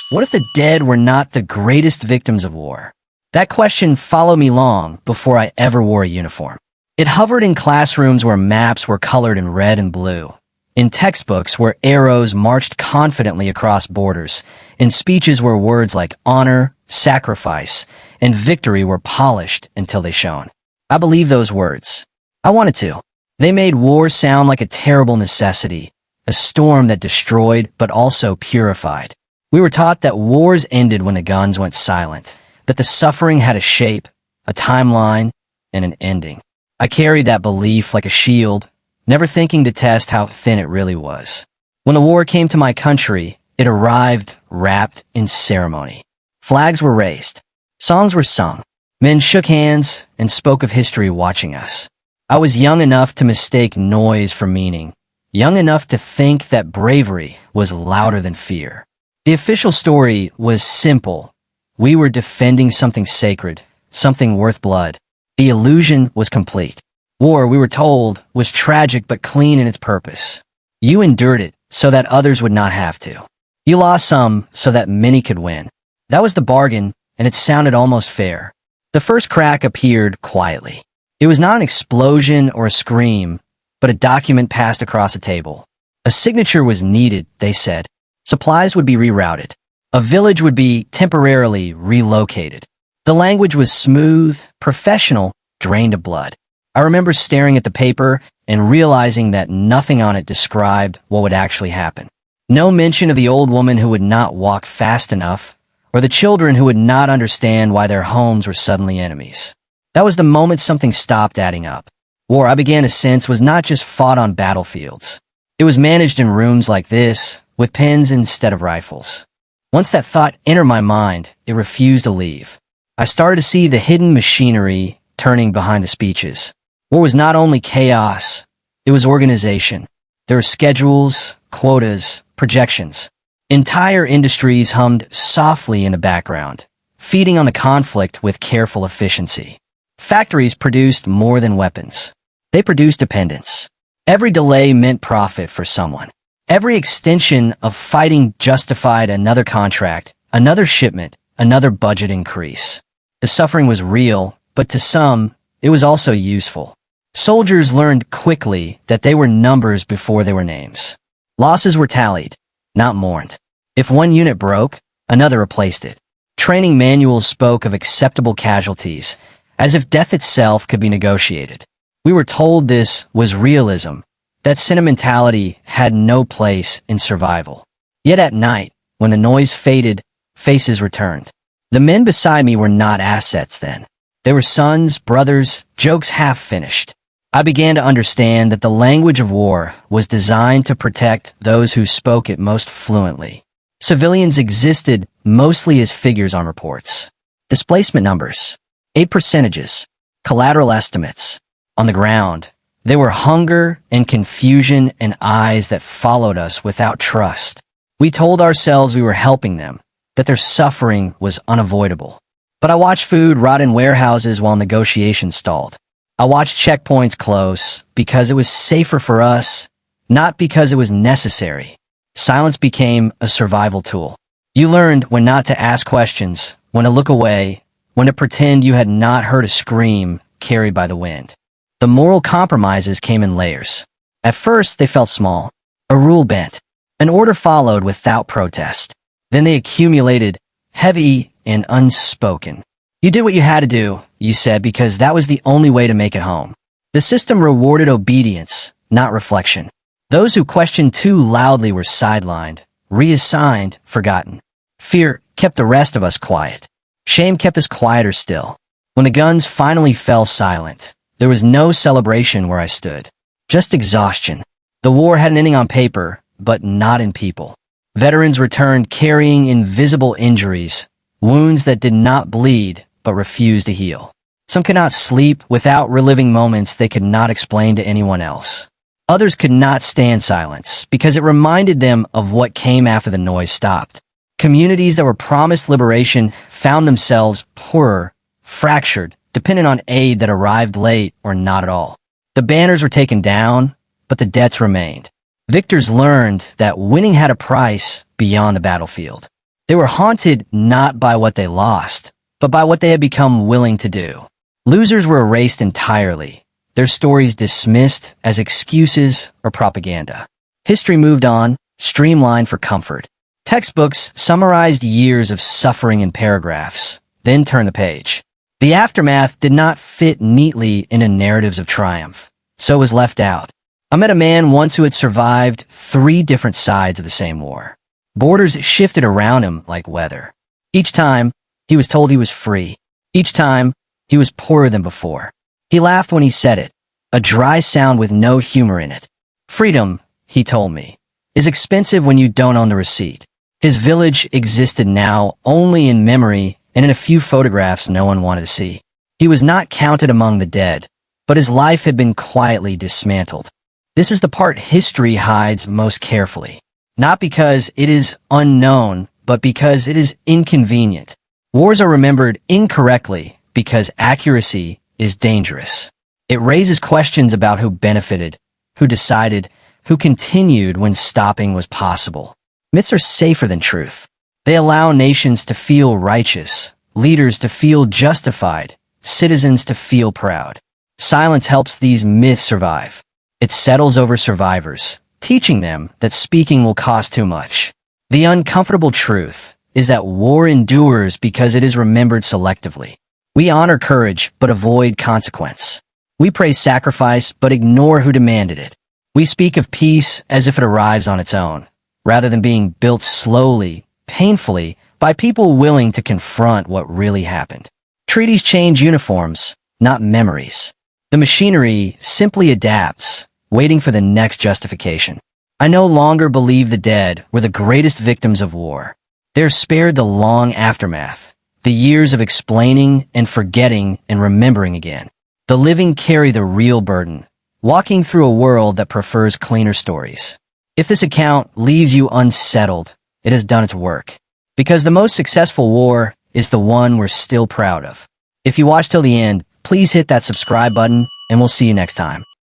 What if the dead were not the greatest victims of war? That question followed me long before I ever wore a uniform. It hovered in classrooms where maps were colored in red and blue, in textbooks where arrows marched confidently across borders, in speeches where words like honor, sacrifice, and victory were polished until they shone. I believed those words. I wanted to. They made war sound like a terrible necessity, a storm that destroyed but also purified. We were taught that wars ended when the guns went silent, that the suffering had a shape, a timeline, and an ending. I carried that belief like a shield, never thinking to test how thin it really was. When the war came to my country, it arrived wrapped in ceremony. Flags were raised. Songs were sung. Men shook hands and spoke of history watching us. I was young enough to mistake noise for meaning, young enough to think that bravery was louder than fear. The official story was simple. We were defending something sacred, something worth blood. The illusion was complete. War, we were told, was tragic but clean in its purpose. You endured it so that others would not have to. You lost some so that many could win. That was the bargain, and it sounded almost fair. The first crack appeared quietly. It was not an explosion or a scream, but a document passed across a table. A signature was needed, they said. Supplies would be rerouted. A village would be temporarily relocated. The language was smooth, professional, drained of blood. I remember staring at the paper and realizing that nothing on it described what would actually happen. No mention of the old woman who would not walk fast enough, or the children who would not understand why their homes were suddenly enemies. That was the moment something stopped adding up. War, I began to sense, was not just fought on battlefields. It was managed in rooms like this, with pens instead of rifles. Once that thought entered my mind, it refused to leave. I started to see the hidden machinery turning behind the speeches. War was not only chaos, it was organization. There were schedules, quotas, projections. Entire industries hummed softly in the background, feeding on the conflict with careful efficiency. Factories produced more than weapons. They produced dependence. Every delay meant profit for someone. Every extension of fighting justified another contract, another shipment, another budget increase. The suffering was real, but to some, it was also useful. Soldiers learned quickly that they were numbers before they were names. Losses were tallied, not mourned. If one unit broke, another replaced it. Training manuals spoke of acceptable casualties, as if death itself could be negotiated. We were told this was realism, that sentimentality had no place in survival. Yet at night, when the noise faded, faces returned. The men beside me were not assets then. They were sons, brothers, jokes half finished. I began to understand that the language of war was designed to protect those who spoke it most fluently. Civilians existed mostly as figures on reports. Displacement numbers, aid percentages, collateral estimates. On the ground, there were hunger and confusion and eyes that followed us without trust. We told ourselves we were helping them, that their suffering was unavoidable. But I watched food rot in warehouses while negotiations stalled. I watched checkpoints close because it was safer for us, not because it was necessary. Silence became a survival tool. You learned when not to ask questions, when to look away, when to pretend you had not heard a scream carried by the wind. The moral compromises came in layers. At first, they felt small. A rule bent. An order followed without protest. Then they accumulated, heavy and unspoken. You did what you had to do, you said, because that was the only way to make it home. The system rewarded obedience, not reflection. Those who questioned too loudly were sidelined, reassigned, forgotten. Fear kept the rest of us quiet. Shame kept us quieter still. When the guns finally fell silent, there was no celebration where I stood. Just exhaustion. The war had an ending on paper, but not in people. Veterans returned carrying invisible injuries, wounds that did not bleed but refused to heal. Some could not sleep without reliving moments they could not explain to anyone else. Others could not stand silence because it reminded them of what came after the noise stopped. Communities that were promised liberation found themselves poorer, fractured, dependent on aid that arrived late or not at all. The banners were taken down, but the debts remained. Victors learned that winning had a price beyond the battlefield. They were haunted not by what they lost, but by what they had become willing to do. Losers were erased entirely, their stories dismissed as excuses or propaganda. History moved on, streamlined for comfort. Textbooks summarized years of suffering in paragraphs, then turned the page. The aftermath did not fit neatly into narratives of triumph, so it was left out. I met a man once who had survived 3 different sides of the same war. Borders shifted around him like weather. Each time, he was told he was free. Each time, he was poorer than before. He laughed when he said it, a dry sound with no humor in it. Freedom, he told me, is expensive when you don't own the receipt. His village existed now only in memory and in a few photographs no one wanted to see. He was not counted among the dead, but his life had been quietly dismantled. This is the part history hides most carefully. Not because it is unknown, but because it is inconvenient. Wars are remembered incorrectly because accuracy is dangerous. It raises questions about who benefited, who decided, who continued when stopping was possible. Myths are safer than truth. They allow nations to feel righteous, leaders to feel justified, citizens to feel proud. Silence helps these myths survive. It settles over survivors, teaching them that speaking will cost too much. The uncomfortable truth is that war endures because it is remembered selectively. We honor courage but avoid consequence. We praise sacrifice but ignore who demanded it. We speak of peace as if it arrives on its own, rather than being built slowly, painfully, by people willing to confront what really happened. Treaties change uniforms, not memories. The machinery simply adapts, waiting for the next justification. I no longer believe the dead were the greatest victims of war. They are spared the long aftermath, the years of explaining and forgetting and remembering again. The living carry the real burden, walking through a world that prefers cleaner stories. If this account leaves you unsettled, it has done its work. Because the most successful war is the one we're still proud of. If you watched till the end, please hit that subscribe button, and we'll see you next time.